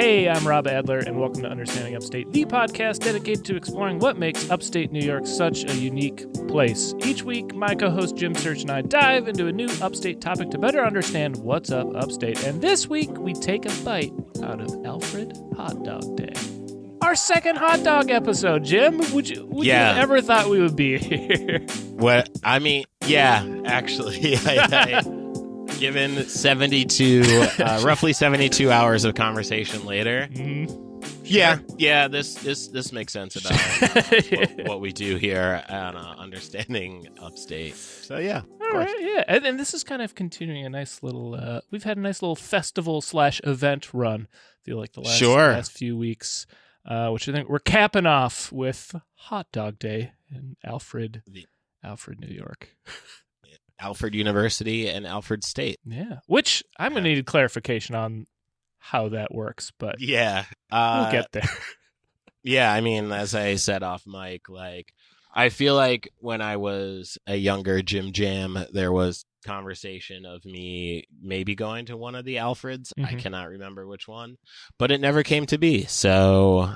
Hey, I'm Rob Adler, and welcome to Understanding Upstate, the podcast dedicated to exploring what makes upstate New York such a unique place. Each week, my co-host Jim Search and I dive into a new upstate topic to better understand what's up upstate. And this week, we take a bite out of Alfred Hot Dog Day. Our second hot dog episode, Jim. Would you have ever thought we would be here? What? I mean, yeah, actually. Given roughly 72 hours of conversation later, yeah, this makes sense about what we do here on Understanding Upstate. So yeah, all right, yeah, and this is kind of continuing a nice little. We've had a nice little festival/event run. I feel like the last few weeks, which I think we're capping off with Hot Dog Day in Alfred, New York. Alfred University and Alfred State. Yeah, which I'm going to need clarification on how that works, but yeah, we'll get there. Yeah, I mean, as I said off mic, like, I feel like when I was a younger Jim Jam, there was conversation of me maybe going to one of the Alfreds. Mm-hmm. I cannot remember which one, but it never came to be. So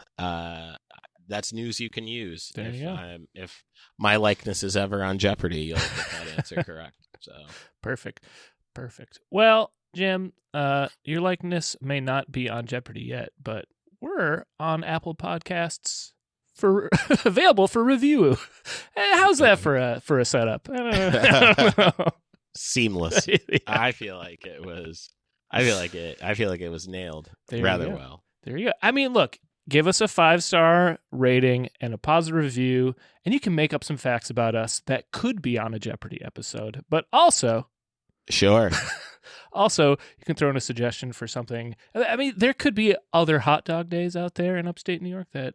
that's news you can use. There you go. If my likeness is ever on Jeopardy, you'll get that answer correct. So perfect. Well, Jim, your likeness may not be on Jeopardy yet, but we're on Apple Podcasts available for review. How's that for a setup? I don't know. Seamless. Yeah. I feel like it was nailed rather well. There you go. I mean, look. Give us a 5-star rating and a positive review, and you can make up some facts about us that could be on a Jeopardy episode. But also, sure. Also, you can throw in a suggestion for something. I mean, there could be other hot dog days out there in upstate New York that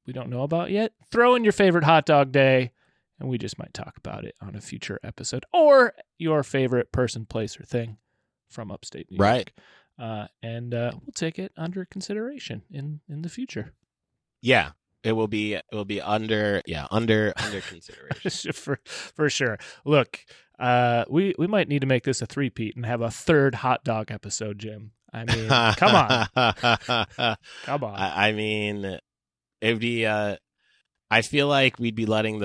we don't know about yet. Throw in your favorite hot dog day, and we just might talk about it on a future episode. Or your favorite person, place, or thing from upstate New York. Right. And we'll take it under consideration in the future. Yeah, it will be under consideration for sure. Look, we might need to make this a 3-peat and have a third hot dog episode, Jim. I mean, come on, come on. I mean, it'd be. I feel like we'd be letting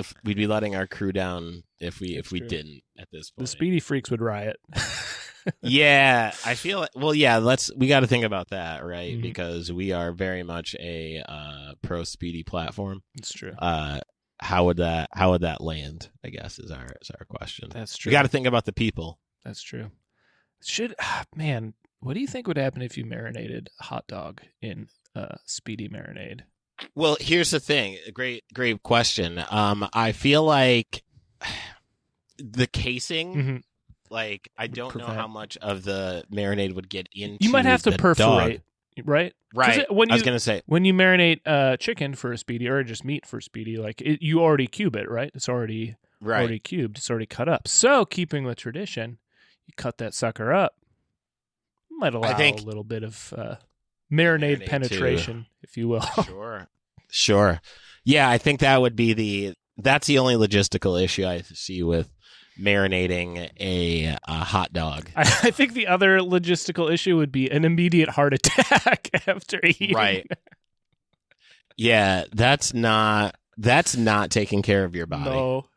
our crew down if we didn't at this point. The Speedy Freaks would riot. Yeah, I feel like, well, yeah, we got to think about that, right? Mm-hmm. Because we are very much a pro Speedy platform. It's true. How would that land, I guess, is our question. That's true. We got to think about the people. That's true. Man, what do you think would happen if you marinated a hot dog in Speedy marinade? Well, here's the thing. Great question. I feel like the casing, mm-hmm. like, I don't know how much of the marinade would get into. You might have to perforate, dog. Right? Right. I was going to say, when you marinate chicken for a Speedy or just meat for Speedy, like, you already cube it, right? It's already cubed. It's already cut up. So, keeping the tradition, you cut that sucker up. Might allow a little bit of marinade penetration, if you will. Sure. Yeah, I think that would be that's the only logistical issue I see with marinating a hot dog. I think the other logistical issue would be an immediate heart attack after eating. Right. Yeah, that's not taking care of your body.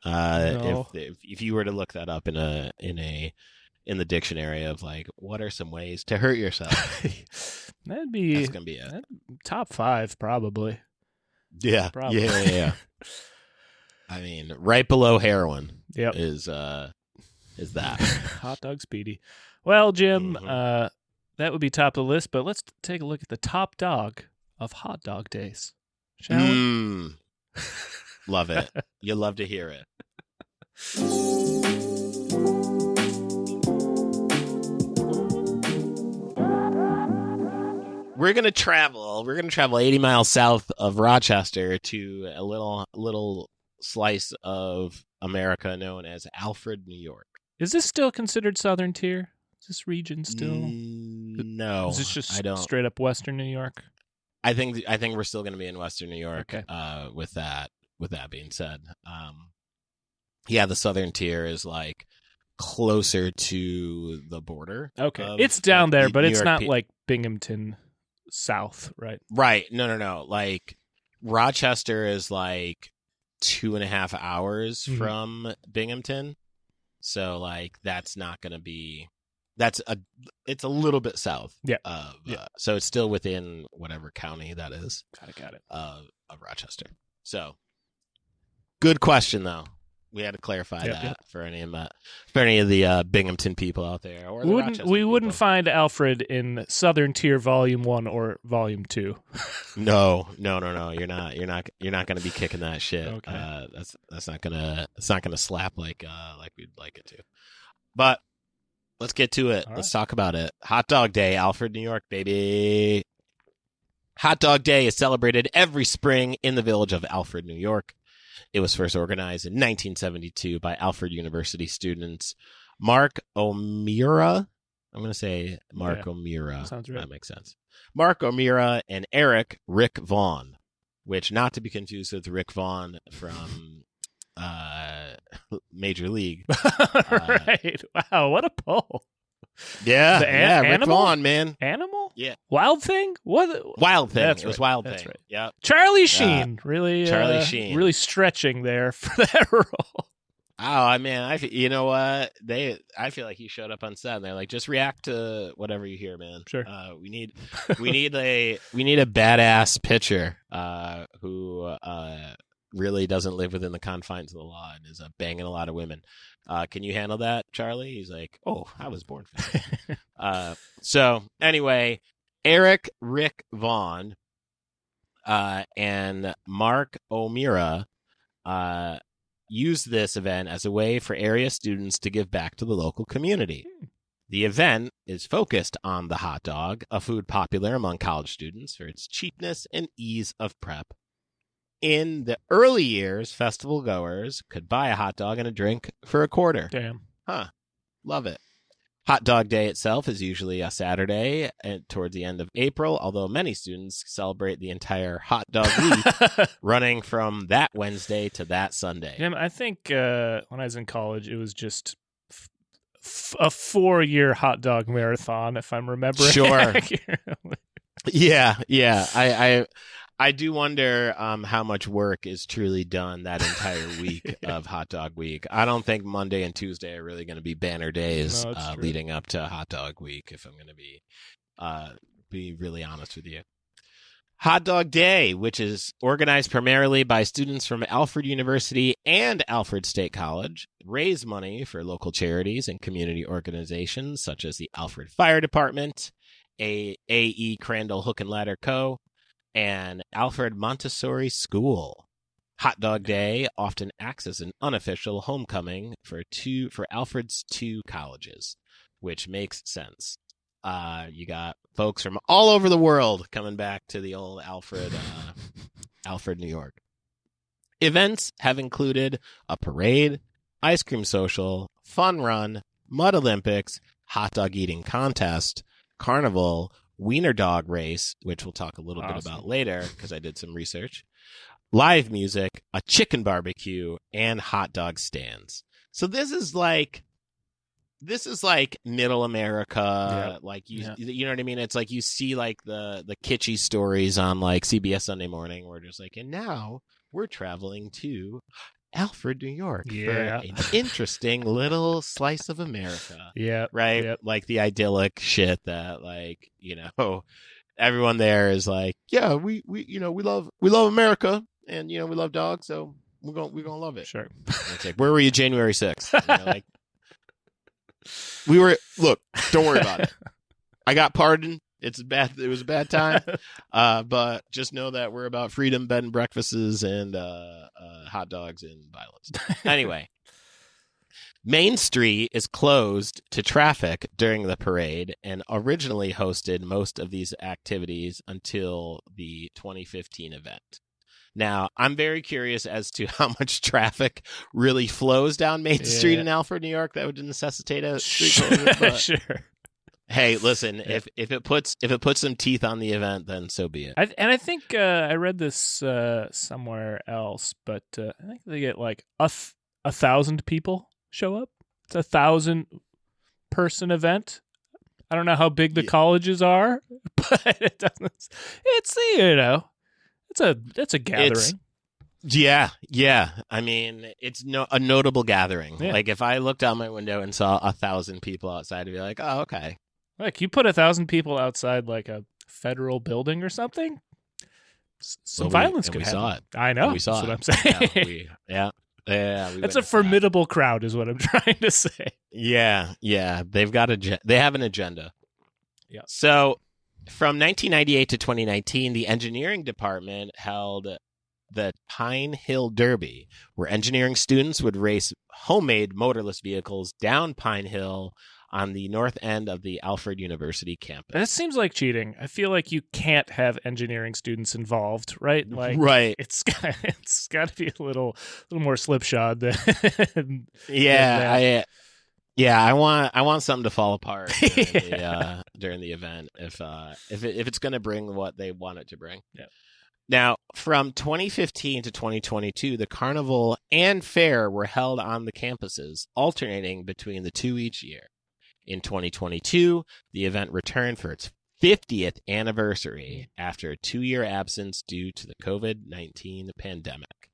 No. If you were to look that up in the dictionary of, like, what are some ways to hurt yourself, that's gonna be top 5 probably. Yeah. Probably. Yeah. I mean, right below heroin. Yep. Is that hot dog Speedy? Well, Jim, mm-hmm. That would be top of the list. But let's take a look at the top dog of hot dog days. Shall we? Love it. You love to hear it. We're gonna travel 80 miles south of Rochester to a little slice of America known as Alfred, New York. Is this still considered Southern Tier? Is this region still? No. Is this just straight up Western New York? I think we're still going to be in Western New York. Okay. With that being said, yeah, the Southern Tier is, like, closer to the border. Okay, it's down there, but it's not York. like Binghamton south, right? Right. No. Like Rochester is like 2.5 hours Mhm. from Binghamton. So like that's not going to be it's a little bit south Yeah. of Yeah. so it's still within whatever county that is Got it. Of Rochester. So good question though. We had to clarify Yep, that yep. for any of the Binghamton people out there or the Rochester We wouldn't people. find Alfred in Southern Tier Volume 1 or Volume 2. No. You're not going to be kicking that shit. Okay. That's not gonna slap like we'd like it to. But let's get to it. All Let's right. talk about it. Hot Dog Day, Alfred, New York, baby. Hot Dog Day is celebrated every spring in the village of Alfred, New York. It was first organized in 1972 by Alfred University students Mark O'Meara. I'm going to say Mark O'Meara. Sounds right. That makes sense. Mark O'Meara and Rick Vaughn, which not to be confused with Rick Vaughn from Major League. Right. Wow, what a pull. Yeah, Rick animal? Vaughn, man. Animal? Yeah. Wild Thing? What? Wild Thing. That's It was right. Wild That's Thing. right. Yeah. Charlie Sheen. Really Sheen. stretching there for that role. Oh, man, you know what? I feel like he showed up on set and they're like, just react to whatever you hear, man. Sure. We need a badass pitcher who really doesn't live within the confines of the law and is banging a lot of women. Can you handle that, Charlie? He's like, oh, I was born for that. So anyway, Rick Vaughn, and Mark O'Meara, used this event as a way for area students to give back to the local community. The event is focused on the hot dog, a food popular among college students for its cheapness and ease of prep. In the early years, festival goers could buy a hot dog and a drink for a quarter. Damn. Huh. Love it. Hot Dog Day itself is usually a Saturday towards the end of April, although many students celebrate the entire hot dog week, running from that Wednesday to that Sunday. Jim, I think when I was in college, it was just a 4-year hot dog marathon, if I'm remembering. Sure. accurately. Yeah. I do wonder how much work is truly done that entire week of Hot Dog Week. I don't think Monday and Tuesday are really going to be banner days leading up to Hot Dog Week, if I'm going to be really honest with you. Hot Dog Day, which is organized primarily by students from Alfred University and Alfred State College, raise money for local charities and community organizations such as the Alfred Fire Department, A.E. Crandall Hook and Ladder Co., and Alfred Montessori School. Hot Dog Day often acts as an unofficial homecoming for Alfred's 2 colleges, which makes sense. You got folks from all over the world coming back to the old Alfred, New York. Events have included a parade, ice cream social, fun run, mud Olympics, hot dog eating contest, carnival, wiener dog race, which we'll talk a little bit about later because I did some research, live music, a chicken barbecue, and hot dog stands. So this is like middle America. Like you know what I mean? It's like you see like the kitschy stories on like CBS Sunday Morning where just like, and now we're traveling to Alfred, New York for an interesting little slice of America. Yeah. Right? Yep. Like the idyllic shit that like, everyone there is like, yeah, we love America and we love dogs, so we're going to love it. Sure. It's like, where were you January 6th? Like look, don't worry about it. I got pardoned. It was a bad time. But just know that we're about freedom, bed and breakfasts, and hot dogs and violence. Anyway, Main Street is closed to traffic during the parade and originally hosted most of these activities until the 2015 event. Now, I'm very curious as to how much traffic really flows down Main Street in Alfred, New York. That would necessitate a street closure. But sure. Hey, listen, if it puts some teeth on the event, then so be it. I think I read this somewhere else, but I think they get like 1,000 people show up. It's 1,000 person event. I don't know how big the colleges are, but it doesn't. It's it's a gathering. Yeah. I mean, it's a notable gathering. Yeah. Like if I looked out my window and saw 1,000 people outside, I'd be like, oh, okay. Like you put 1,000 people outside like a federal building or something. Some violence could happen. We saw it. I know. We saw That's what I'm saying. Yeah. That's a formidable crowd, is what I'm trying to say. Yeah. They've got they have an agenda. Yeah. So, from 1998 to 2019, the engineering department held the Pine Hill Derby, where engineering students would race homemade motorless vehicles down Pine Hill on the north end of the Alfred University campus. That seems like cheating. I feel like you can't have engineering students involved, right? Like, right. It's got to be a little more slipshod than I want something to fall apart during the event if it's going to bring what they want it to bring. Yeah. Now, from 2015 to 2022, the carnival and fair were held on the campuses, alternating between the two each year. In 2022, the event returned for its 50th anniversary after a 2-year absence due to the COVID-19 pandemic.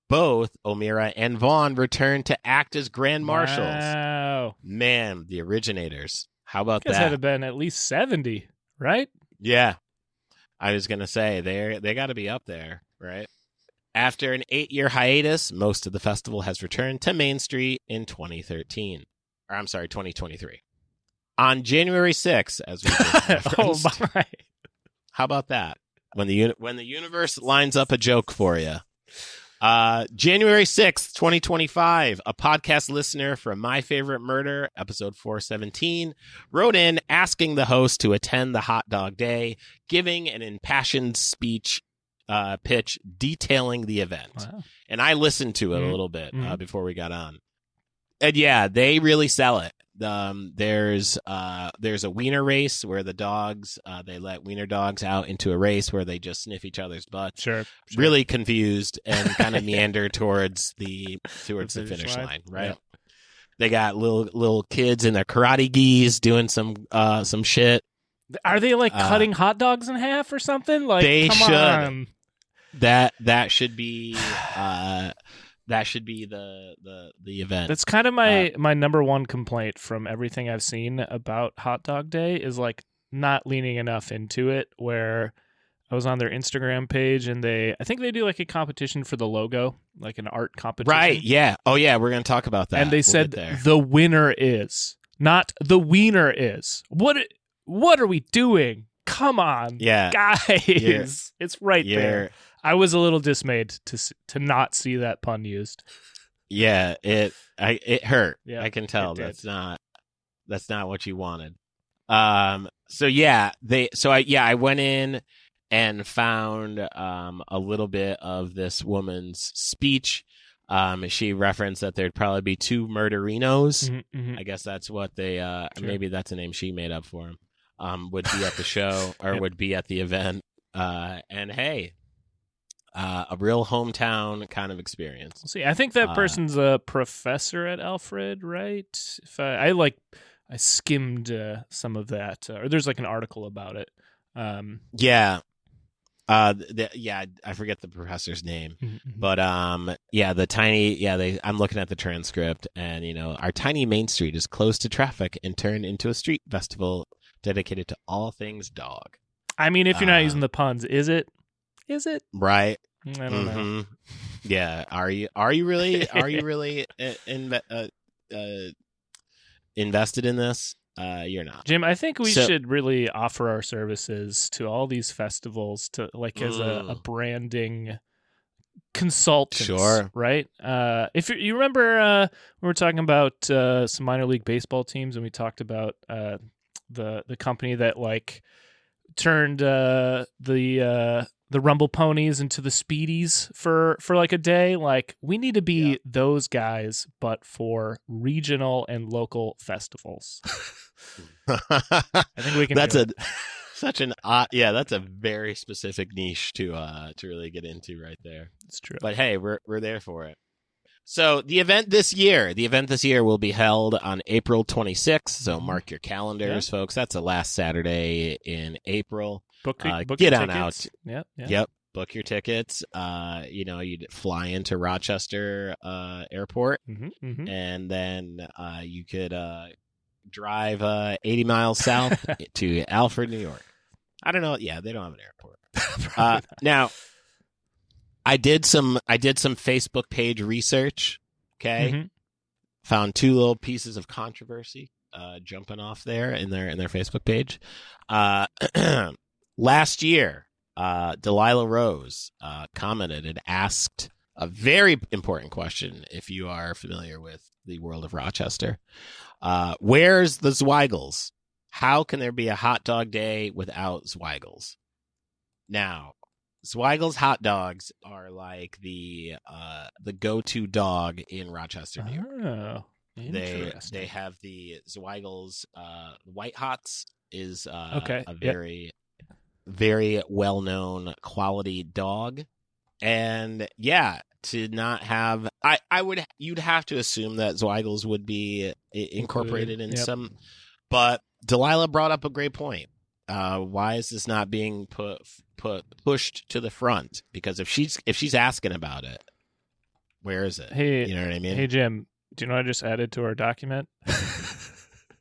Both O'Meara and Vaughn returned to act as grand marshals. Wow. Man, the originators. How about that? Had to have been at least 70, right? Yeah. I was going to say, they got to be up there, right? After an 8-year hiatus, most of the festival has returned to Main Street in 2023. On January 6th, as we just referenced. Oh my. How about that? When the universe lines up a joke for you. January 6th, 2025, a podcast listener from My Favorite Murder, episode 417, wrote in asking the host to attend the hot dog day, giving an impassioned speech pitch detailing the event. Wow. And I listened to it a little bit before we got on. And yeah, they really sell it. There's a wiener race where the dogs they let wiener dogs out into a race where they just sniff each other's butts. Sure. Really confused and kind of meander towards the finish line, right? Yep. They got little kids in their karate gis doing some shit. Are they like cutting hot dogs in half or something? Like they come should. On. That should be That should be the event. That's kind of my number one complaint from everything I've seen about Hot Dog Day is like not leaning enough into it. Where I was on their Instagram page and I think they do like a competition for the logo, like an art competition. Right, yeah. Oh yeah, we're going to talk about that. And they said the winner is, not the wiener is. What are we doing? Come on, guys. It's right there. I was a little dismayed to not see that pun used. Yeah, it hurt. Yeah, I can tell that's not what you wanted. I went in and found a little bit of this woman's speech. She referenced that there'd probably be 2 murderinos. Mm-hmm. I guess that's what they sure. Maybe that's a name she made up for him. Would be at the show or would be at the event. And hey, a real hometown kind of experience. We'll see, I think that person's a professor at Alfred, right? If I skimmed some of that, or there's like an article about it. I forget the professor's name, but I'm looking at the transcript, and our tiny Main Street is closed to traffic and turned into a street festival dedicated to all things dog. I mean, if you're not using the puns, is it? Right. I don't know. Yeah. Are you really invested in this? You're not. Jim, I think we should really offer our services to all these festivals to as a branding consultant. Sure. Right? If you remember we were talking about some minor league baseball teams, and we talked about the company that turned the Rumble Ponies into the Speedies for like a day. We need to be those guys, but for regional and local festivals. I think we can. That's that's a very specific niche to really get into right there. It's true. But hey, we're there for it. So the event this year will be held on April 26th. So mark your calendars, folks. That's the last Saturday in April. Book get your on tickets. out. Yep. Book your tickets. You'd fly into Rochester Airport, and then you could drive 80 miles south to Alfred, New York. I don't know. Yeah, they don't have an airport. Now, I did some Facebook page research. Okay, found two little pieces of controversy jumping off there in their Facebook page. Last year, Delilah Rose commented and asked a very important question. If you are familiar with the world of Rochester, where's the Zweigels? How can there be a hot dog day without Zweigels? Now, Zweigels hot dogs are like the go-to dog in Rochester, New York. Oh, interesting. They have the Zweigels White Hots is a very very well-known quality dog. And yeah, to not have you'd have to assume that Zweigels would be incorporated in some, but Delilah brought up a great point. Why is this not being pushed to the front? Because if she's asking about it, where is it? Hey, you know what I mean? Hey Jim, do you know what I just added to our document?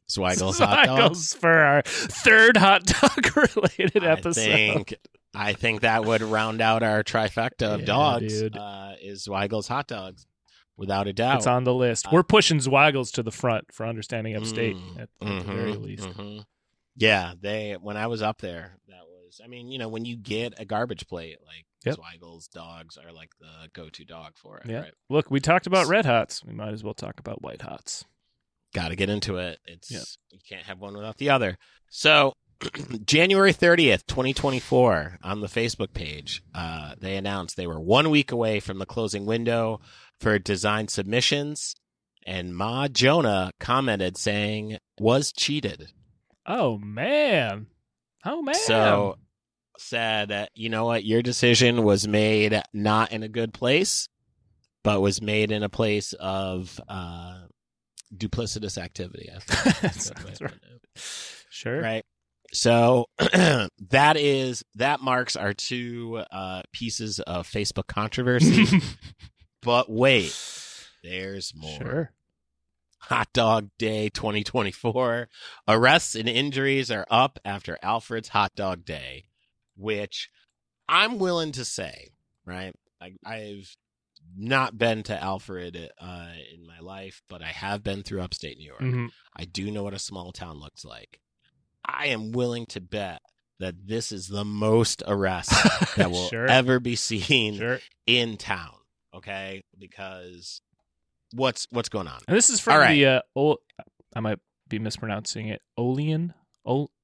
Zweigels hot dogs for our third hot dog related episode. I think that would round out our trifecta of dogs. Is Zweigels hot dogs, without a doubt. It's on the list. We're pushing Zweigels to the front for Understanding Upstate at the very least. Yeah, when I was up there, that was. I mean, when you get a garbage plate, like Zweigels dogs are like the go-to dog for it. Yeah. Right? Look, we talked about Red Hots. We might as well talk about White Hots. Got to get into it. You can't have one without the other. So, January 30th, 2024, on the Facebook page, they announced they were 1 week away from the closing window for design submissions, and Ma Jonah commented saying, "Was cheated." Oh man. So said, you know what? Your decision was made not in a good place, but was made in a place of duplicitous activity. I think that's right. Sure. Right. So that marks our two pieces of Facebook controversy. But wait, there's more. Sure. Hot Dog Day 2024. Arrests and injuries are up after Alfred's Hot Dog Day, which I'm willing to say, right? I've not been to Alfred in my life, but I have been through upstate New York. I do know what a small town looks like. I am willing to bet that this is the most arrests that will ever be seen in town. Okay, because what's going on? And this is from the I might be mispronouncing it. Olean,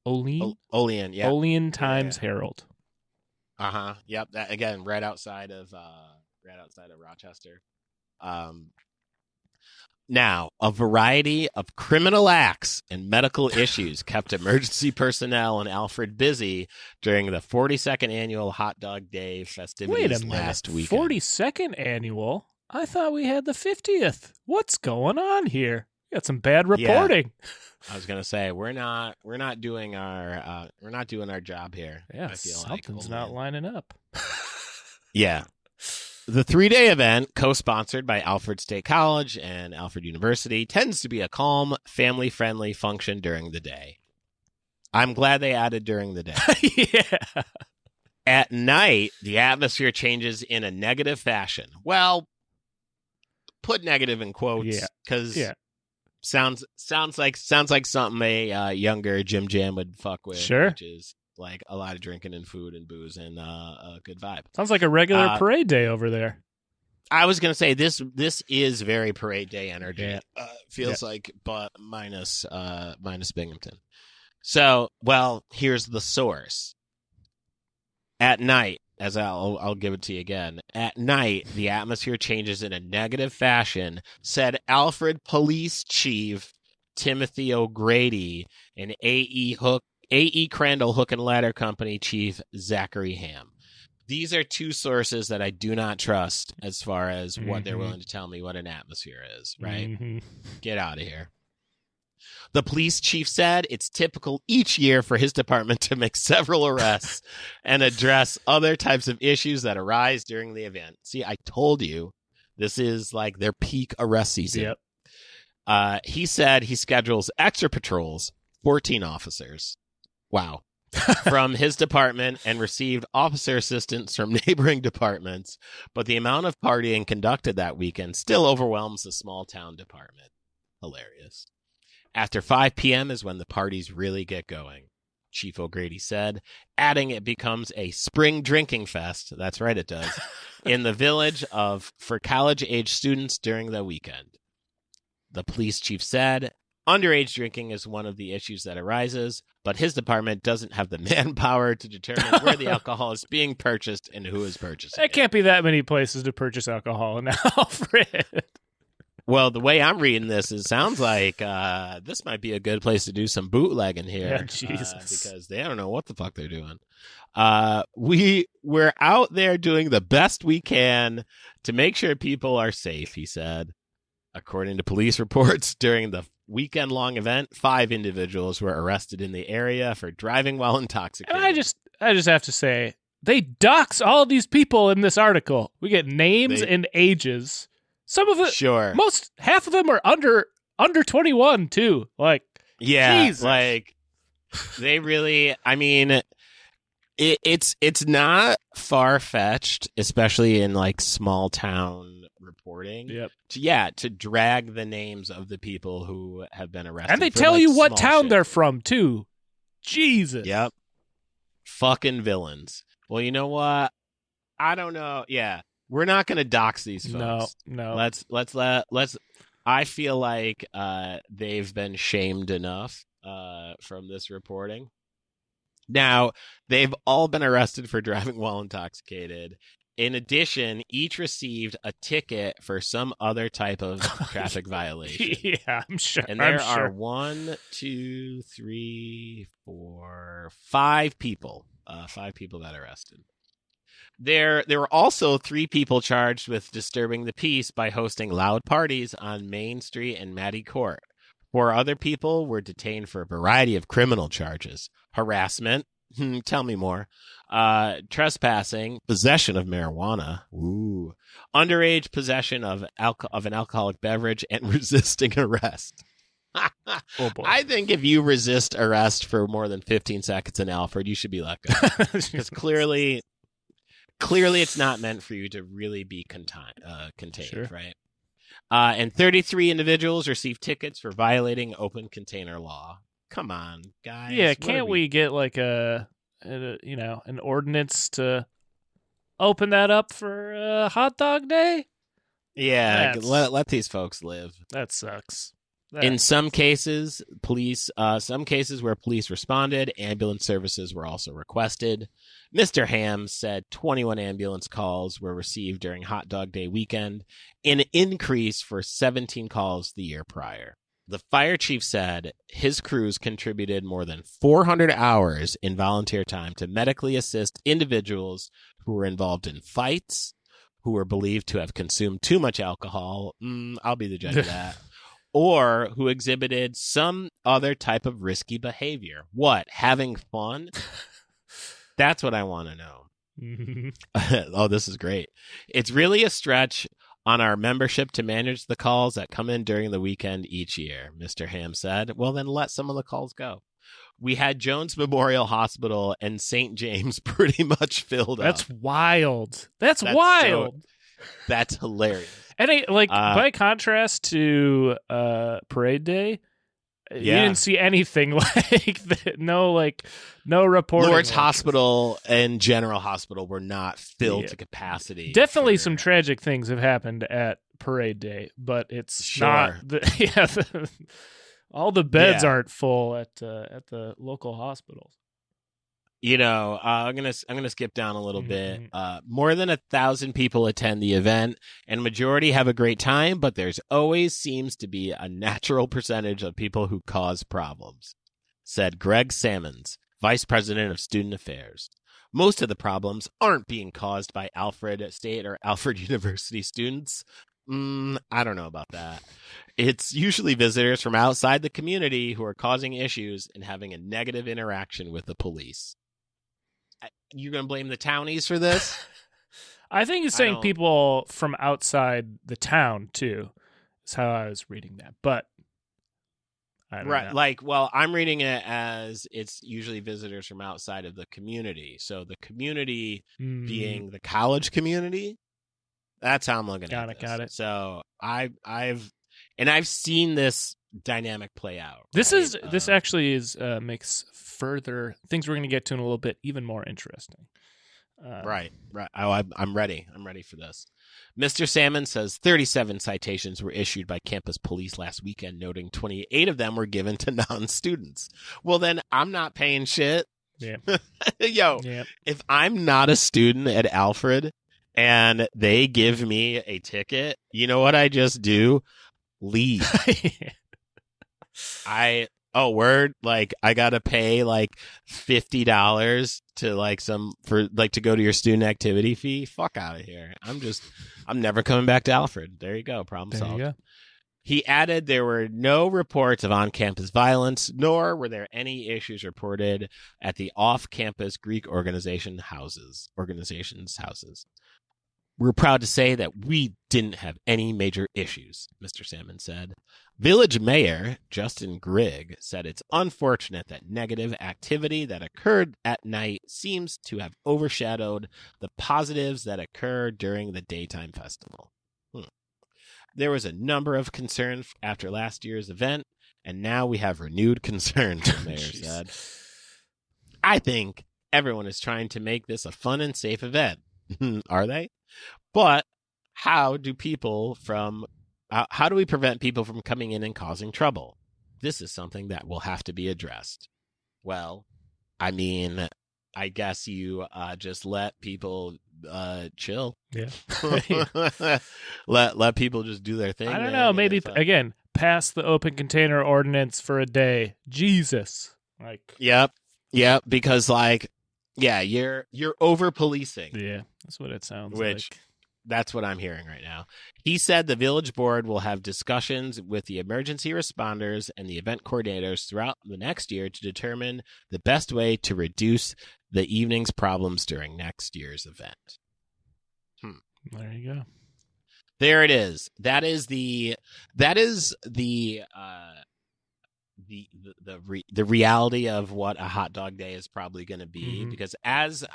yeah. Olean Times Herald. Yep. That again, right outside of Rochester. Now, a variety of criminal acts and medical issues kept emergency personnel in Alfred busy during the 42nd annual Hot Dog Day festivities last weekend. 42nd annual? I thought we had the 50th. What's going on here? We got some bad reporting. Yeah. I was gonna say we're not doing our job here. Yeah, I feel something's not lining up. Yeah. The 3-day event, co-sponsored by Alfred State College and Alfred University, tends to be a calm, family-friendly function during the day. I'm glad they added during the day. Yeah. At night, the atmosphere changes in a negative fashion. Well, put negative in quotes because sounds like something a younger Jim Jam would fuck with. Sure. Which is like a lot of drinking and food and booze and a good vibe. Sounds like a regular parade day over there. I was gonna say this is very parade day energy. Feels like, but minus Binghamton. So, well, here's the source. At night, as I'll give it to you again. At night, the atmosphere changes in a negative fashion, said Alfred Police Chief Timothy O'Grady and A.E. Crandall Hook and Ladder Company Chief Zachary Ham. These are two sources that I do not trust as far as what they're willing to tell me what an atmosphere is, right? Get out of here. The police chief said it's typical each year for his department to make several arrests and address other types of issues that arise during the event. See, I told you this is like their peak arrest season. Yep. He said he schedules extra patrols, 14 officers. Wow. From his department and received officer assistance from neighboring departments, but the amount of partying conducted that weekend still overwhelms the small town department. Hilarious. After 5 p.m. is when the parties really get going, Chief O'Grady said, adding it becomes a spring drinking fest. That's right, it does. In the village for college-age students during the weekend. The police chief said, underage drinking is one of the issues that arises, but his department doesn't have the manpower to determine where the alcohol is being purchased and who is purchasing it. There can't be that many places to purchase alcohol in Alfred. Well, the way I'm reading this, it sounds like this might be a good place to do some bootlegging here. Yeah, Jesus. Because they don't know what the fuck they're doing. We're out there doing the best we can to make sure people are safe, he said. According to police reports, during the weekend-long event, 5 individuals were arrested in the area for driving while intoxicated. And I just have to say, they dox all these people in this article. We get names and ages. Some of it, sure. Half of them are under 21 too. Like, yeah, Jesus. like they really. I mean, it's not far-fetched, especially in like small town reporting. Yep. To drag the names of the people who have been arrested, and they for, tell like, you what small town shit. they're from too. Jesus. Yep. Fucking villains. Well, you know what? I don't know. Yeah, we're not going to dox these folks. No. Let's. I feel like they've been shamed enough from this reporting. Now, they've all been arrested for driving while intoxicated. In addition, each received a ticket for some other type of traffic violation. Yeah, I'm sure. And there are 1, 2, 3, 4, 5 people. 5 people that are arrested. There were also 3 people charged with disturbing the peace by hosting loud parties on Main Street and Mattie Court. 4 other people were detained for a variety of criminal charges. Harassment. Tell me more. Trespassing, possession of marijuana, underage possession of an alcoholic beverage, and resisting arrest. Oh boy. I think if you resist arrest for more than 15 seconds in Alfred, you should be let go. Because clearly it's not meant for you to really be contained, Sure. right? And 33 individuals received tickets for violating open container law. Come on, guys. Yeah, can't we get like an ordinance to open that up for Hot Dog Day? Yeah, let these folks live. That sucks. In some cases, some cases where police responded, ambulance services were also requested. Mr. Ham said 21 ambulance calls were received during Hot Dog Day weekend, an increase for 17 calls the year prior. The fire chief said his crews contributed more than 400 hours in volunteer time to medically assist individuals who were involved in fights, who were believed to have consumed too much alcohol. I'll be the judge of that. Or who exhibited some other type of risky behavior. What? Having fun? That's what I want to know. Oh, this is great. It's really a stretch on our membership to manage the calls that come in during the weekend each year, Mr. Ham said. Well, then let some of the calls go. We had Jones Memorial Hospital and St. James pretty much filled up. That's wild. That's wild. That's hilarious. And by contrast to Parade Day, you didn't see anything like that. No reporting. Lord's Hospital and General Hospital were not filled to capacity. Definitely some tragic things have happened at Parade Day, but it's not. All the beds aren't full at the local hospitals. I'm gonna skip down a little bit. More than 1,000 people attend the event, and majority have a great time, but there's always seems to be a natural percentage of people who cause problems, said Greg Sammons, Vice President of Student Affairs. Most of the problems aren't being caused by Alfred State or Alfred University students. I don't know about that. It's usually visitors from outside the community who are causing issues and having a negative interaction with the police. You're going to blame the townies for this? I think he's saying people from outside the town, too, is how I was reading that. But I don't know. Like, well, I'm reading it as it's usually visitors from outside of the community. So the community being the college community, that's how I'm looking at it. Got it. So I've seen this dynamic play out. This right? this actually is makes further things we're going to get to in a little bit even more interesting. Right. Oh, I'm ready. I'm ready for this. Mr. Salmon says 37 citations were issued by campus police last weekend, noting 28 of them were given to non-students. Well, then I'm not paying shit. Yeah. Yo, if I'm not a student at Alfred and they give me a ticket, you know what I just do? Leave. Word, like I gotta pay like $50 to to go to your student activity fee. Fuck out of here. I'm never coming back to Alfred. There you go. Problem solved. You go. He added there were no reports of on-campus violence, nor were there any issues reported at the off-campus Greek organizations' houses. We're proud to say that we didn't have any major issues, Mr. Salmon said. Village Mayor Justin Grigg said it's unfortunate that negative activity that occurred at night seems to have overshadowed the positives that occurred during the daytime festival. There was a number of concerns after last year's event, and now we have renewed concerns, the mayor said. I think everyone is trying to make this a fun and safe event. Are they? But how do we prevent people from coming in and causing trouble? This is something that will have to be addressed. Well, I mean, I guess you just let people chill. Yeah. let people just do their thing. I don't know. Maybe again, pass the open container ordinance for a day. Jesus. Yep. Because you're over policing. Yeah, that's what it sounds like. That's what I'm hearing right now. He said the village board will have discussions with the emergency responders and the event coordinators throughout the next year to determine the best way to reduce the evening's problems during next year's event. There you go. There it is. That is the reality of what a hot dog day is probably going to be, because as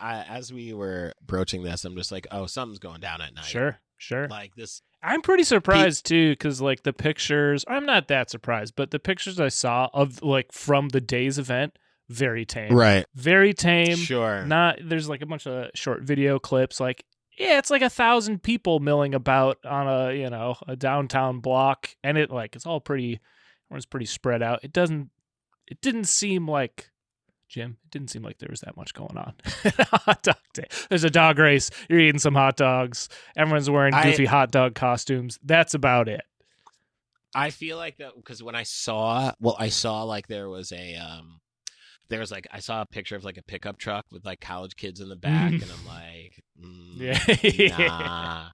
we were broaching this, I'm just like, oh, something's going down at night. Sure. Like this, I'm pretty surprised too, because like the pictures, I'm not that surprised, but the pictures I saw of from the day's event, very tame. Right. Very tame. Sure. There's like a bunch of short video clips. Like, yeah, it's like 1,000 people milling about on a downtown block, and it's all pretty. Everyone's pretty spread out. It didn't seem like, Jim, it didn't seem like there was that much going on. Hot dog day. There's a dog race. You're eating some hot dogs. Everyone's wearing goofy hot dog costumes. That's about it. I feel like that because when I saw like there was I saw a picture of like a pickup truck with like college kids in the back, and I'm like, nah,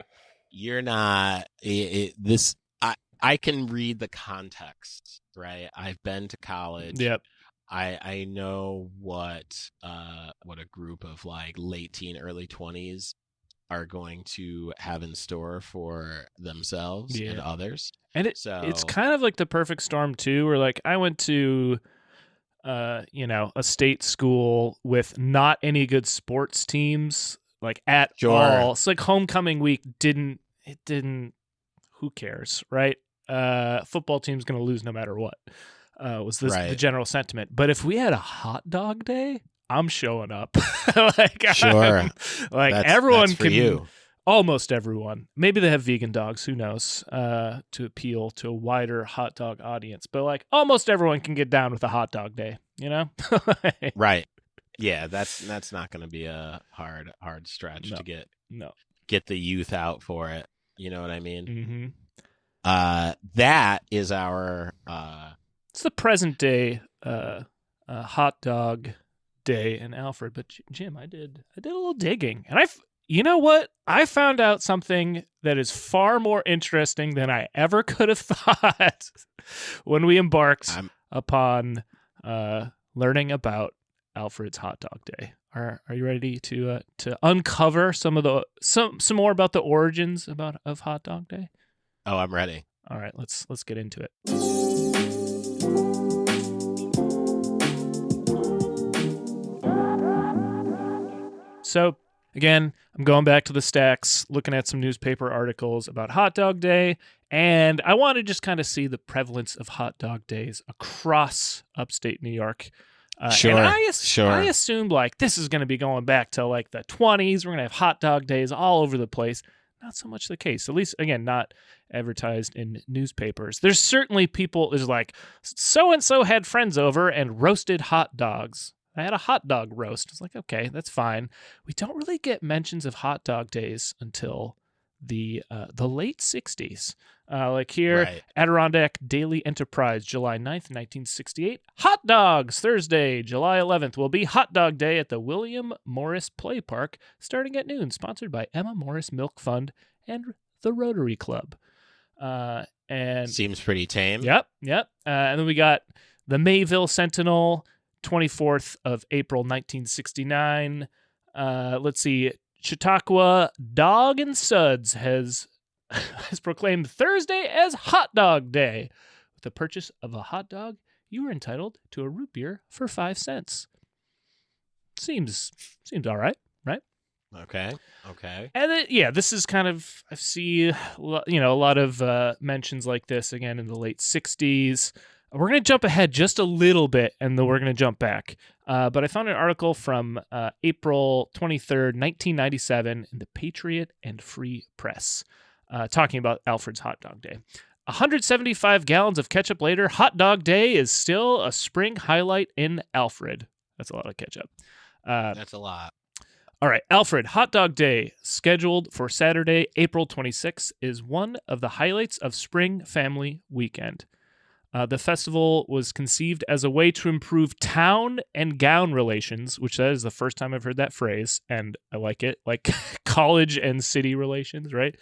you're not. This. I can read the context, right? I've been to college. Yep. I know what a group of like late teen, early 20s are going to have in store for themselves and others. And it's kind of like the perfect storm too, where like I went to a state school with not any good sports teams like at all. It's like homecoming week didn't who cares, right? Football team's going to lose no matter what. Was this the general sentiment? But if we had a hot dog day, I'm showing up. Sure. Everyone that's for can. You. Almost everyone. Maybe they have vegan dogs. Who knows? To appeal to a wider hot dog audience. But like almost everyone can get down with a hot dog day. You know? Right. Yeah. That's not going to be a hard stretch to get the youth out for it. You know what I mean? Mm-hmm. That is our it's the present day hot dog Day in Alfred. But Jim, I did a little digging, and you know what? I found out something that is far more interesting than I ever could have thought when we embarked upon learning about Alfred's Hot Dog Day. Are you ready to uncover some more about the origins of Hot Dog Day? Oh, I'm ready. All right, let's get into it. So, again, I'm going back to the stacks, looking at some newspaper articles about Hot Dog Day, and I want to just kind of see the prevalence of hot dog days across upstate New York. Sure. And I assumed like this is going to be going back to like the 20s. We're going to have hot dog days all over the place. Not so much the case, at least, again, not advertised in newspapers. There's certainly people, there's like, so-and-so had friends over and roasted hot dogs. I had a hot dog roast. It's like, okay, that's fine. We don't really get mentions of hot dog days until the late 60s. Like here, Right. Adirondack Daily Enterprise, July 9th, 1968. Hot dogs! Thursday, July 11th will be Hot Dog Day at the William Morris Play Park, starting at noon, sponsored by Emma Morris Milk Fund and the Rotary Club. And Seems pretty tame. Yep. And then we got the Mayville Sentinel, 24th of April, 1969. Let's see. Chautauqua Dog and Suds has proclaimed Thursday as Hot Dog Day. With the purchase of a hot dog, you are entitled to a root beer for 5 cents. Seems all right? Okay. And then, this is kind of, I see, a lot of mentions like this again in the late 60s. We're going to jump ahead just a little bit, and then we're going to jump back. But I found an article from April 23rd, 1997 in the Patriot and Free Press talking about Alfred's Hot Dog Day. 175 gallons of ketchup later, Hot Dog Day is still a spring highlight in Alfred. That's a lot of ketchup. That's a lot. All right, Alfred, Hot Dog Day, scheduled for Saturday, April 26th, is one of the highlights of Spring Family Weekend. The festival was conceived as a way to improve town and gown relations, which that is the first time I've heard that phrase, and I like it. Like college and city relations, right?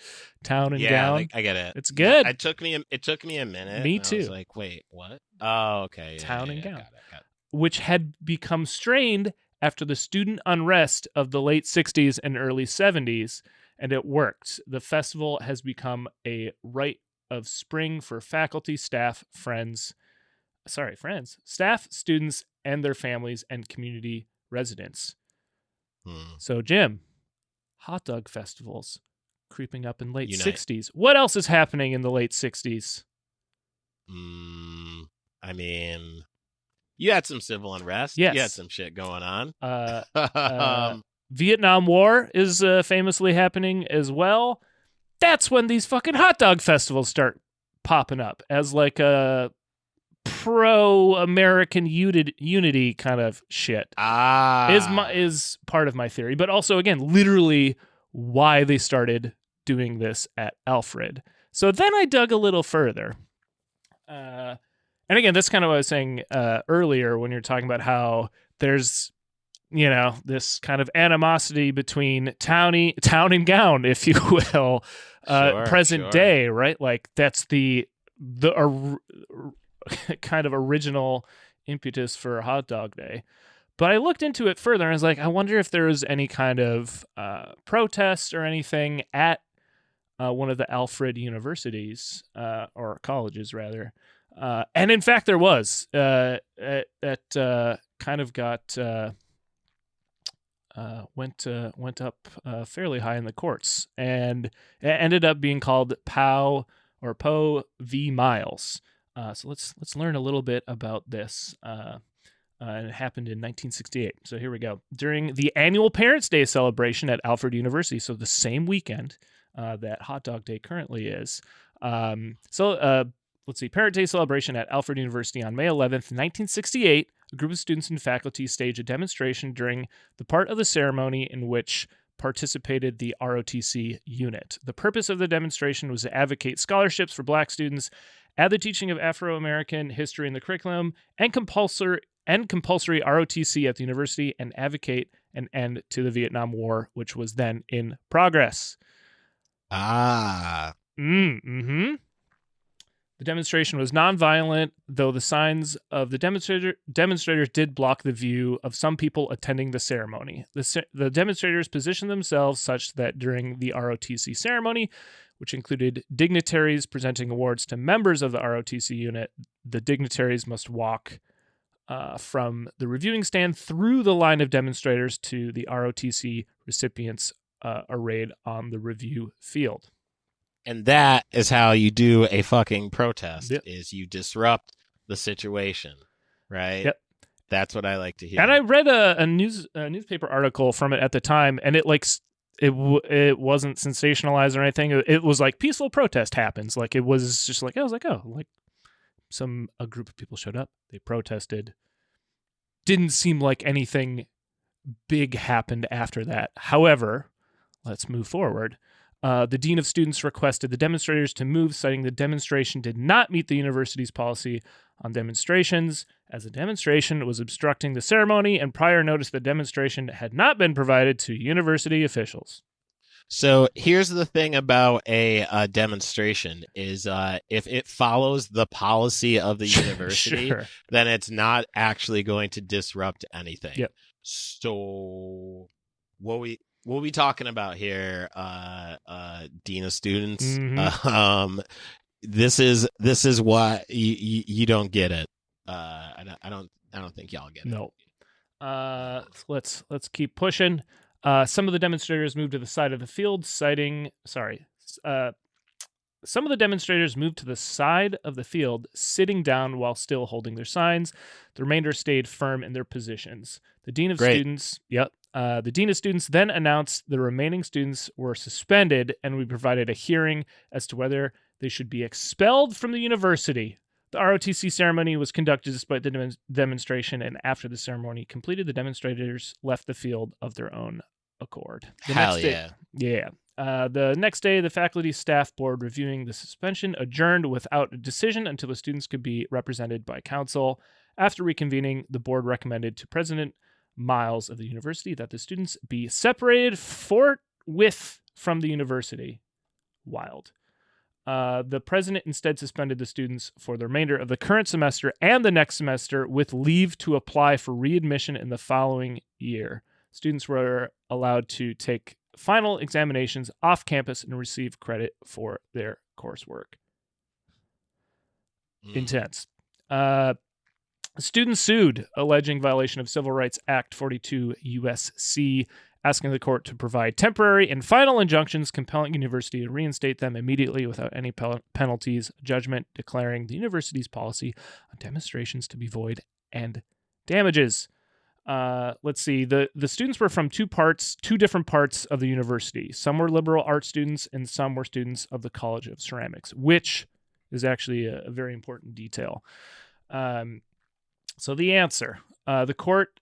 Town and gown. I get it. It's good. Yeah, it took me a minute. Me and too. I was like, wait, what? Oh, okay. Town and gown. Got it. Which had become strained after the student unrest of the late 60s and early 70s, and it worked. The festival has become a rite of spring for faculty, staff, staff, students, and their families and community residents. So, Jim, hot dog festivals creeping up in late 60s. What else is happening in the late 60s? I mean, you had some civil unrest. Yes. You had some shit going on. Vietnam War is famously happening as well. That's when these fucking hot dog festivals start popping up as like a pro-American unity kind of shit. Is part of my theory, but also again, literally why they started doing this at Alfred. So then I dug a little further. And again, that's kind of what I was saying earlier when you're talking about how there's, this kind of animosity between town and gown, if you will, present day, right? Like that's the kind of original impetus for Hot Dog Day. But I looked into it further and I was like, I wonder if there was any kind of protest or anything at one of the Alfred universities or colleges, rather. And in fact, there was. It kind of got went up fairly high in the courts, and it ended up being called Poe v. Miles. So let's learn a little bit about this. And it happened in 1968. So here we go. During the annual Parents' Day celebration at Alfred University, so the same weekend that Hot Dog Day currently is. Let's see, Parent Day celebration at Alfred University on May 11th, 1968. A group of students and faculty staged a demonstration during the part of the ceremony in which participated the ROTC unit. The purpose of the demonstration was to advocate scholarships for Black students, add the teaching of Afro-American history in the curriculum, and compulsory end compulsory ROTC at the university and advocate an end to the Vietnam War, which was then in progress. Mm-hmm. The demonstration was nonviolent, though the signs of the demonstrators did block the view of some people attending the ceremony. The demonstrators positioned themselves such that during the ROTC ceremony, which included dignitaries presenting awards to members of the ROTC unit, the dignitaries must walk from the reviewing stand through the line of demonstrators to the ROTC recipients arrayed on the review field. And that is how you do a fucking protest, Yep. is you disrupt the situation, right? Yep. That's what I like to hear. And I read a newspaper article from it at the time, and it wasn't sensationalized or anything. It was like peaceful protest happens. Like it was just like, I was like, oh, like a group of people showed up, they protested. Didn't seem like anything big happened after that. However, let's move forward. The Dean of Students requested the demonstrators to move, citing the demonstration did not meet the university's policy on demonstrations, as the demonstration was obstructing the ceremony, and prior notice the demonstration had not been provided to university officials. So here's the thing about a demonstration is if it follows the policy of the university, Sure. then it's not actually going to disrupt anything. Yep. So what we talking about here, Dean of Students? Mm-hmm. This is why you don't get it. I don't think y'all get it. No. Let's keep pushing. Some of the demonstrators moved to the side of the field, citing. Some of the demonstrators moved to the side of the field, sitting down while still holding their signs. The remainder stayed firm in their positions. The Dean of Students. Yep. The Dean of Students then announced the remaining students were suspended, and we provided a hearing as to whether they should be expelled from the university. The ROTC ceremony was conducted despite the demonstration, and after the ceremony completed, the demonstrators left the field of their own accord. Hell yeah. Yeah. The next day, the faculty staff board reviewing the suspension adjourned without a decision until the students could be represented by counsel. After reconvening, the board recommended to President Miles of the university that the students be separated forthwith from the university. Wild. The president instead suspended the students for the remainder of the current semester and the next semester with leave to apply for readmission in the following year. Students were allowed to take final examinations off campus and receive credit for their coursework. Intense. Students sued, alleging violation of Civil Rights Act 42 U.S.C., asking the court to provide temporary and final injunctions compelling university to reinstate them immediately without any penalties, judgment declaring the university's policy on demonstrations to be void, and damages. Let's see. The students were from two different parts of the university. Some were liberal arts students and some were students of the College of Ceramics, which is actually a very important detail. So the answer, the court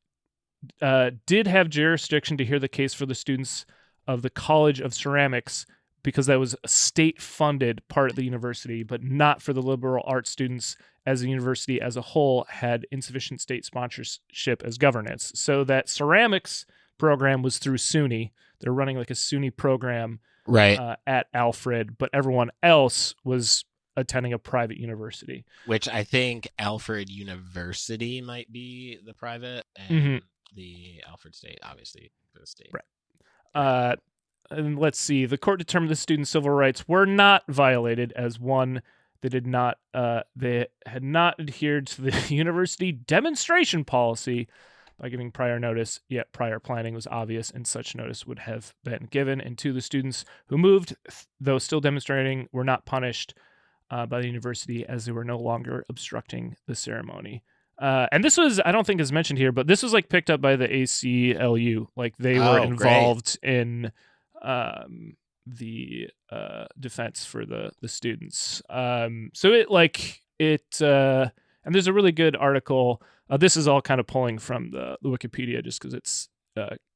did have jurisdiction to hear the case for the students of the College of Ceramics because that was a state-funded part of the university, but not for the liberal arts students, as the university as a whole had insufficient state sponsorship as governance. So that ceramics program was through SUNY. They're running like a SUNY program at Alfred, but everyone else was attending a private university. Which I think Alfred University might be the private, and the Alfred State, obviously, the state. Right. And let's see. The court determined the students' civil rights were not violated, as one, they had not adhered to the university demonstration policy by giving prior notice, yet prior planning was obvious and such notice would have been given. And two, the students who moved, though still demonstrating, were not punished by the university as they were no longer obstructing the ceremony. And this was, I don't think is mentioned here, but this was like picked up by the ACLU. Like they were involved in the defense for the students. So and there's a really good article. This is all kind of pulling from the Wikipedia just because it's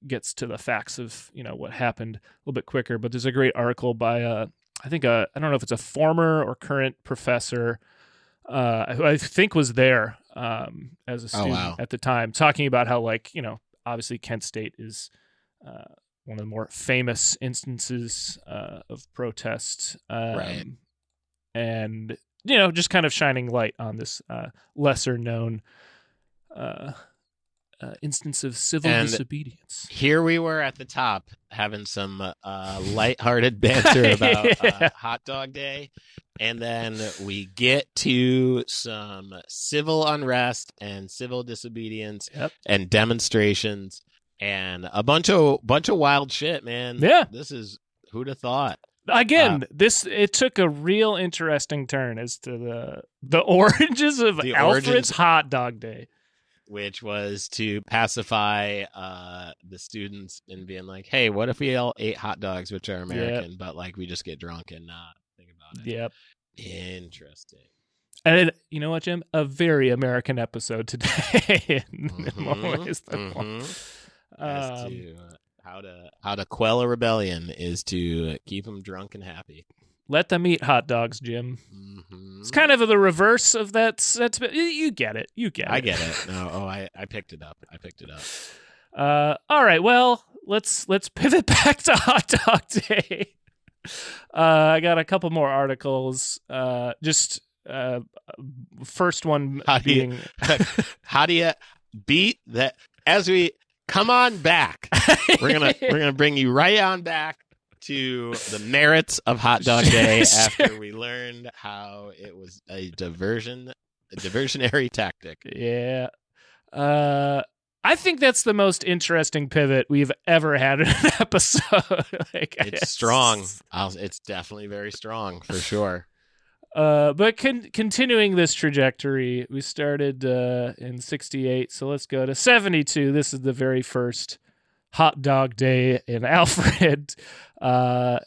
gets to the facts of what happened a little bit quicker. But there's a great article by I don't know if it's a former or current professor who I think was there as a Oh, student wow. at the time, talking about how, like, obviously Kent State is one of the more famous instances of protest. Right. And, just kind of shining light on this lesser known instance of civil And disobedience. Here we were at the top having some lighthearted banter about Yeah. Hot Dog Day. And then we get to some civil unrest and civil disobedience Yep. and demonstrations and a bunch of wild shit, man. Yeah. This is who'd have thought. Again, it took a real interesting turn as to the origins of Alfred's Hot Dog Day, which was to pacify the students and being like, hey, what if we all ate hot dogs, which are American, but like we just get drunk and not think about it? Yep. Interesting. And you know what, Jim? A very American episode today in more ways than one. As to how to quell a rebellion is to keep them drunk and happy. Let them eat hot dogs, Jim. Mm-hmm. It's kind of the reverse of that. You get it. I get it. No, I picked it up. All right. Well, let's pivot back to Hot Dog Day. I got a couple more articles. First one being how do you beat that? As we come on back, we're gonna bring you right on back to the merits of Hot Dog Day after we learned how it was a diversionary tactic. Yeah. I think that's the most interesting pivot we've ever had in an episode. It's strong. It's definitely very strong, for sure. But continuing this trajectory, we started in 68, so let's go to 72. This is the very first Hot Dog Day in Alfred.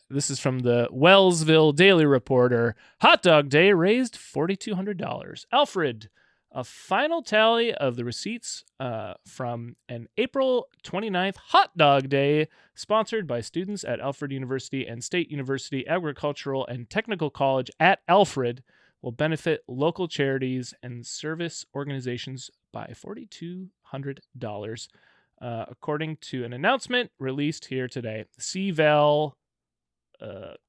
This is from the Wellsville Daily Reporter. Hot Dog Day raised $4,200. Alfred, a final tally of the receipts from an April 29th Hot Dog Day sponsored by students at Alfred University and State University Agricultural and Technical College at Alfred will benefit local charities and service organizations by $4,200. According to an announcement released here today. CVAL, let's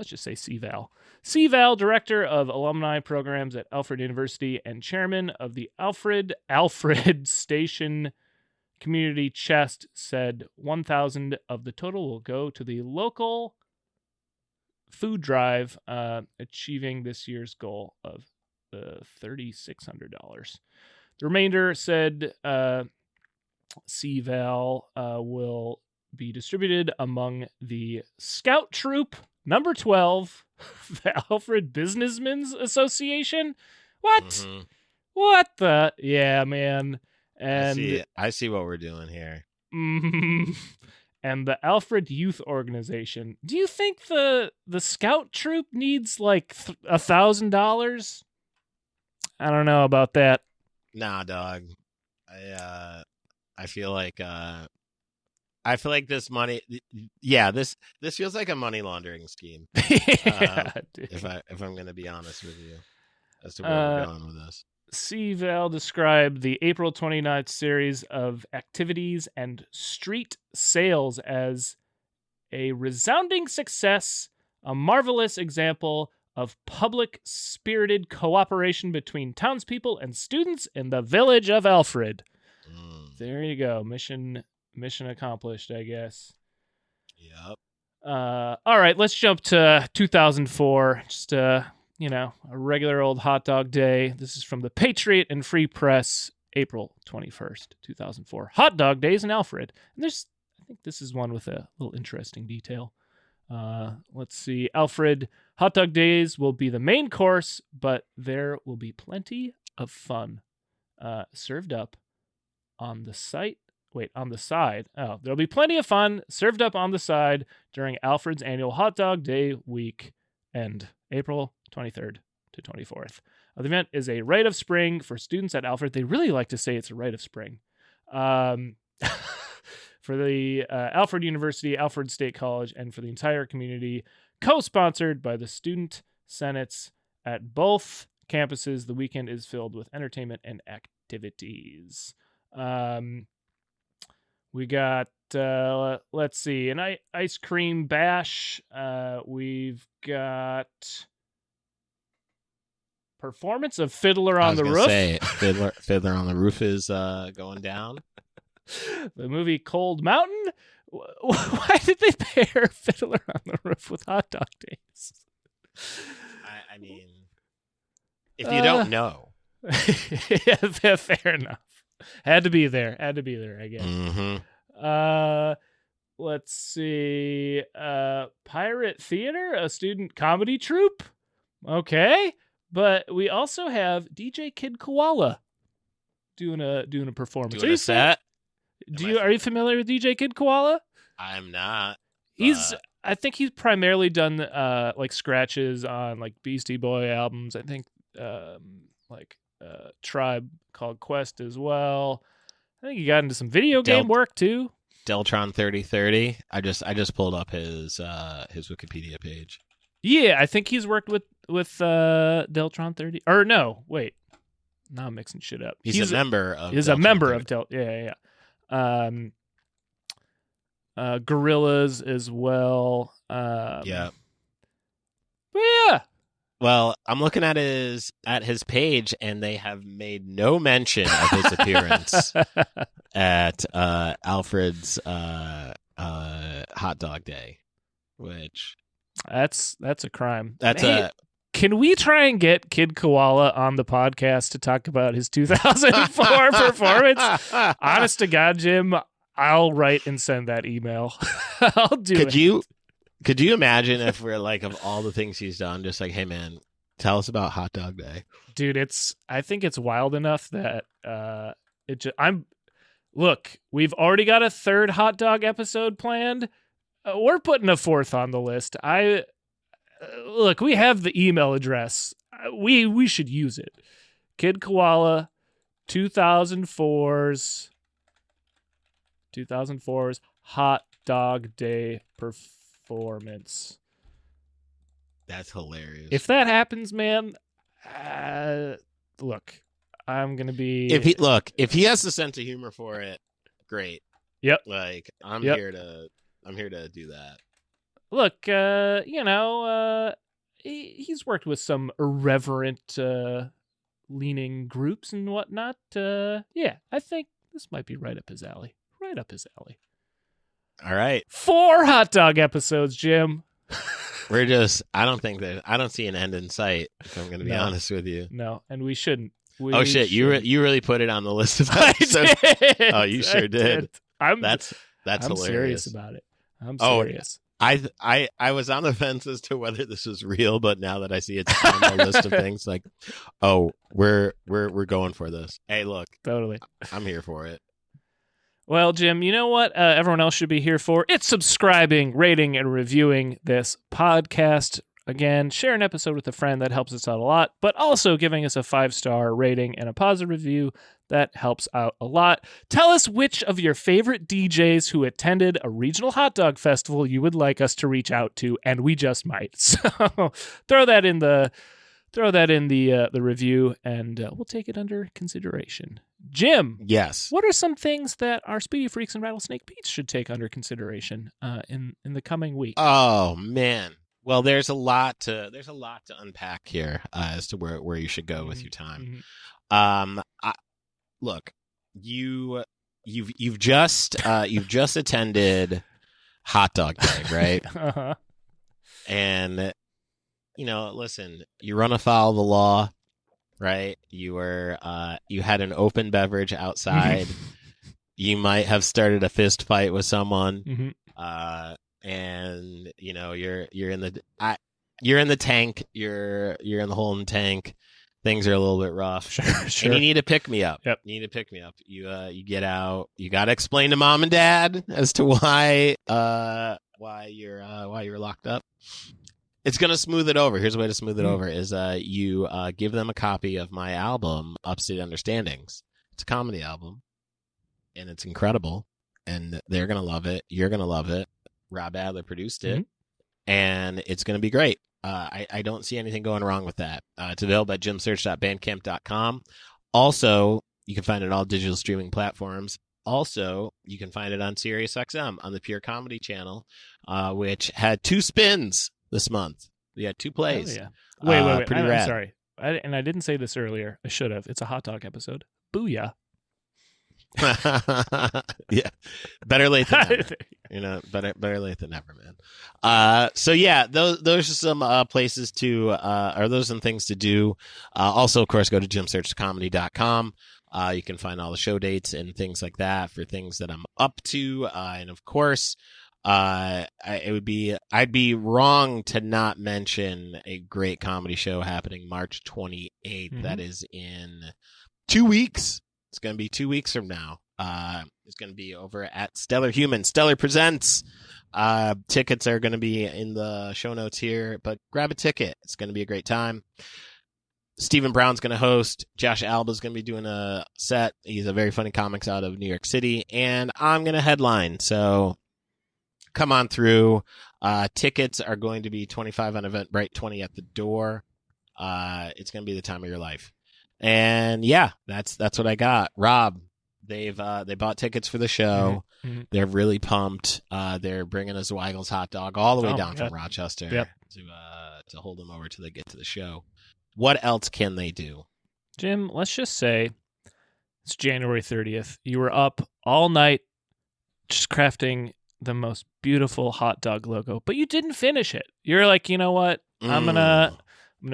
just say CVAL. CVAL, Director of Alumni Programs at Alfred University and Chairman of the Alfred Station Community Chest, said 1,000 of the total will go to the local food drive, achieving this year's goal of $3,600. The remainder, said CVAL, will be distributed among the Scout Troop Number 12, the Alfred Businessmen's Association. What? Mm-hmm. What the? Yeah, man. And I see what we're doing here. And the Alfred Youth Organization. Do you think the Scout Troop needs like $1,000? I don't know about that. Nah, dog. I feel like this money. Yeah, this feels like a money laundering scheme. Yeah, if I'm going to be honest with you, as to where we're going with this. CVAL described the April 29th series of activities and street sales as a resounding success, a marvelous example of public-spirited cooperation between townspeople and students in the village of Alfred. There you go. Mission accomplished, I guess. Yep. All right, let's jump to 2004. Just a regular old hot dog day. This is from the Patriot and Free Press, April 21st, 2004. Hot dog days in Alfred. And I think this is one with a little interesting detail. Let's see. Alfred hot dog days will be the main course, but there will be plenty of fun served up on the site. On the side. Oh, there'll be plenty of fun served up on the side during Alfred's annual Hot Dog Day week end, April 23rd to 24th. The event is a rite of spring for students at Alfred. They really like to say it's a rite of spring. For the Alfred University, Alfred State College, and for the entire community, co-sponsored by the student senates at both campuses. The weekend is filled with entertainment and activities. We got, let's see, an ice cream bash. We've got performance of Fiddler on the Roof. Say, Fiddler on the Roof is going down. The movie Cold Mountain. Why did they pair Fiddler on the Roof with Hot Dog Days? I mean, if you don't know. Yeah, fair enough. Had to be there, I guess. Mm-hmm. Let's see. Pirate Theater, a student comedy troupe. Okay. But we also have DJ Kid Koala doing a performance. Doing a set? Are you familiar with DJ Kid Koala? I'm not. I think he's primarily done like scratches on like Beastie Boy albums. I think Tribe Called Quest as well. I think he got into some video game work too. Deltron 3030. I just pulled up his Wikipedia page. Yeah, I think he's worked with Deltron 30. Or no, wait. Now I'm mixing shit up. He's a member of. He's Deltron a member 30. of Deltron. Yeah. Gorillas as well. Yeah. But yeah. Well, I'm looking at his page, and they have made no mention of his appearance at Alfred's Hot Dog Day, which that's a crime. Can we try and get Kid Koala on the podcast to talk about his 2004 performance? Honest to God, Jim, I'll write and send that email. I'll do it. Could you imagine if we're like, of all the things he's done, just like, hey man, tell us about Hot Dog Day, dude? I think it's wild enough that look, we've already got a third hot dog episode planned. We're putting a fourth on the list. Look, we have the email address. We should use it. Kid Koala, 2004's Hot Dog Day performance. That's hilarious. If that happens, man, look, I'm gonna be. If he has the sense of humor for it, great. Yep. Like I'm here to do that. Look, he's worked with some irreverent leaning groups and whatnot. Yeah, I think this might be right up his alley. All right. 4 hot dog episodes, Jim. I don't see an end in sight, if I'm going to be honest with you. No, and we shouldn't. Shit, you really put it on the list of episodes. Oh, you sure did. That's hilarious. Serious about it. I'm serious. I was on the fence as to whether this was real, but now that I see it's on the list of things, like, oh, we're going for this. Hey, look, totally, I'm here for it. Well, Jim, you know what everyone else should be here for? It's subscribing, rating, and reviewing this podcast. Again, share an episode with a friend. That helps us out a lot. But also giving us a 5-star rating and a positive review. That helps out a lot. Tell us which of your favorite DJs who attended a regional hot dog festival you would like us to reach out to, and we just might. So throw that in the review, and we'll take it under consideration. Jim, yes. What are some things that our Speedy Freaks and Rattlesnake Pete's should take under consideration in the coming week? Oh man, well, there's a lot to unpack here as to where you should go with your time. Mm-hmm. Look, you've just attended Hot Dog Day, right? Uh-huh. And listen, you run afoul of the law. Right, you had an open beverage outside. You might have started a fist fight with someone, and you're in the tank. You're in the hole in the tank. Things are a little bit rough. Sure. And you need to pick me up. Yep. You need to pick me up. You get out. You got to explain to mom and dad as to why you're locked up. It's going to smooth it over. Here's a way to smooth it over is you give them a copy of my album, Upstate Understandings. It's a comedy album, and it's incredible, and they're going to love it. You're going to love it. Rob Adler produced it, and it's going to be great. I don't see anything going wrong with that. It's available at jimsearch.bandcamp.com. Also, you can find it on all digital streaming platforms. Also, you can find it on SiriusXM on the Pure Comedy channel, which had 2 spins this month. We had 2 plays. Oh, yeah. Wait. Pretty I'm rad. sorry. I didn't say this earlier. I should have. It's a hot dog episode. Booyah. Yeah, better late than never. Better late than never, man. So yeah, those are some places to, or those are some things to do. Also, of course, go to jimsearchcomedy.com. You can find all the show dates and things like that for things that I'm up to. And of course, I'd be wrong to not mention a great comedy show happening March 28th. Mm-hmm. That is in 2 weeks. It's going to be 2 weeks from now. It's going to be over at Stellar Human. Stellar Presents. Tickets are going to be in the show notes here, but grab a ticket. It's going to be a great time. Stephen Brown's going to host. Josh Alba's going to be doing a set. He's a very funny comic out of New York City, and I'm going to headline. So come on through. Tickets are going to be $25 on Eventbrite, $20 at the door. It's going to be the time of your life. And yeah, that's what I got. Rob, they bought tickets for the show. Mm-hmm. They're really pumped. They're bringing us Weigel's Hot Dog all the way down from Rochester to hold them over till they get to the show. What else can they do? Jim, let's just say it's January 30th. You were up all night just crafting the most beautiful hot dog logo, but you didn't finish it. You're like, you know what? I'm gonna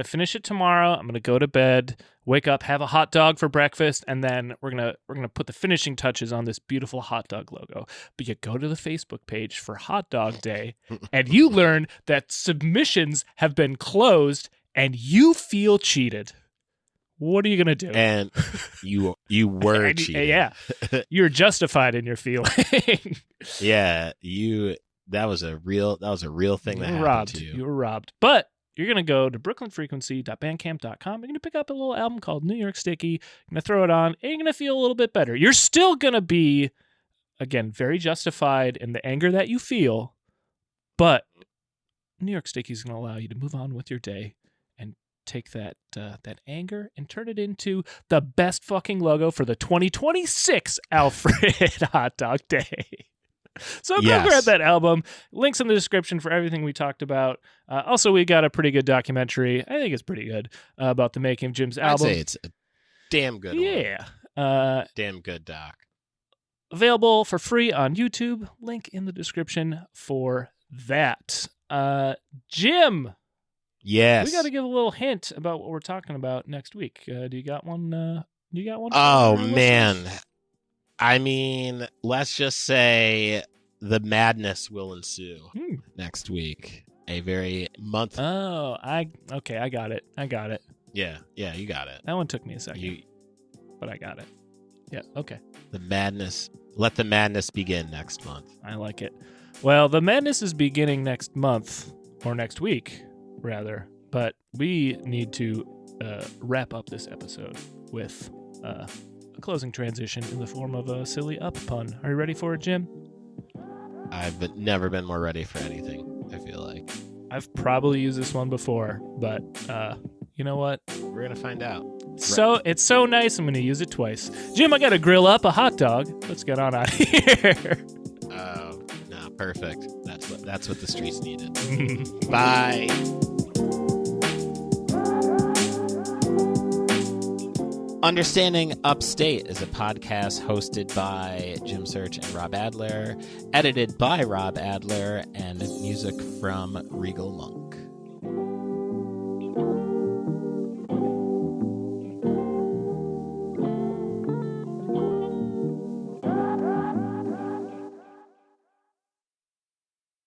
finish it tomorrow. I'm gonna go to bed, wake up, have a hot dog for breakfast, and then we're gonna put the finishing touches on this beautiful hot dog logo. But you go to the Facebook page for Hot Dog Day, and you learn that submissions have been closed, and you feel cheated. What are you gonna do? And you were cheated. Yeah, you're justified in your feeling. Yeah, that was a real thing that happened to you. You were robbed, but. You're going to go to brooklynfrequency.bandcamp.com. You're going to pick up a little album called New York Sticky. You're going to throw it on, and you're going to feel a little bit better. You're still going to be, again, very justified in the anger that you feel, but New York Sticky is going to allow you to move on with your day and take that anger and turn it into the best fucking logo for the 2026 Alfred Hot Dog Day. So go grab that album. Links in the description for everything we talked about. Also, we got a pretty good documentary. I think it's pretty good about the making of Jim's album. I'd say it's a damn good one. Damn good doc. Available for free on YouTube. Link in the description for that. Jim. Yes. We got to give a little hint about what we're talking about next week. Do you got one? Oh, man. I mean, let's just say the madness will ensue next week. A very month. Oh, I got it. Yeah, you got it. That one took me a second, but I got it. Yeah, okay. The madness. Let the madness begin next month. I like it. Well, the madness is beginning next month, or next week, rather. But we need to wrap up this episode with a closing transition in the form of a silly up pun. Are you ready for it, Jim? I've never been more ready for anything, I feel like. I've probably used this one before, but you know what? We're going to find out. So it's so nice, I'm going to use it twice. Jim, I got to grill up a hot dog. Let's get on out of here. Oh, no, perfect. That's what the streets needed. Bye. Understanding Upstate is a podcast hosted by Jim Search and Rob Adler, edited by Rob Adler, and music from Regal Monk.